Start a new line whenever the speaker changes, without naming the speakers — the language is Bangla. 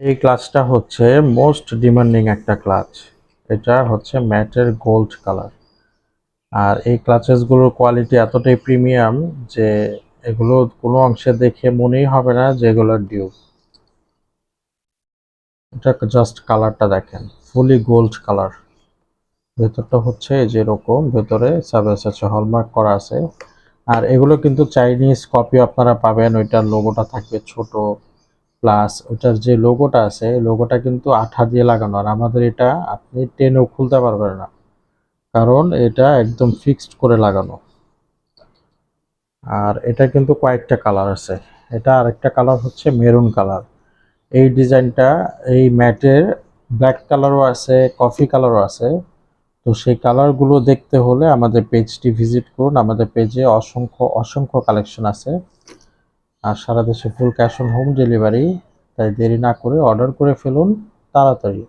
এই ক্লাচটা হচ্ছে মোস্ট ডিমান্ডিং একটা ক্লাচ। এটা হচ্ছে ম্যাটের গোল্ড কালার। আর এই ক্লাচেসগুলোর কোয়ালিটি এতটাই প্রিমিয়াম যে এগুলো কোনো অংশে দেখে মনেই হবে না যে এগুলো ডিউক। এটা জাস্ট কালারটা দেখেন, ফুলি গোল্ড কালার। ভেতরটা হচ্ছে এই যে এরকম, ভেতরে সাবেস আছে, হলমার্ক করা আছে। আর এগুলো কিন্তু চাইনিজ কপি আপনারা পাবেন, ওইটার লোগোটা থাকবে ছোট, প্লাস ওইটার যে লোগোটা আছে লোগোটা কিন্তু আঠা দিয়ে লাগানো। আর আমাদের এটা আপনি টেনেও খুলতে পারবেন না, কারণ এটা একদম ফিক্সড করে লাগানো। আর এটা কিন্তু কয়েকটা কালার আছে। এটা আরেকটা কালার হচ্ছে মেরুন কালার। এই ডিজাইনটা এই ম্যাটের ব্ল্যাক কালারও আছে, কফি কালারও আছে। তো সেই কালারগুলো দেখতে হলে আমাদের পেজটি ভিজিট করুন। আমাদের পেজে অসংখ্য অসংখ্য কালেকশন আছে। আর সারা দেশে full cash on home delivery. তাই দেরি না করে অর্ডার করে ফেলুন তাড়াতাড়ি।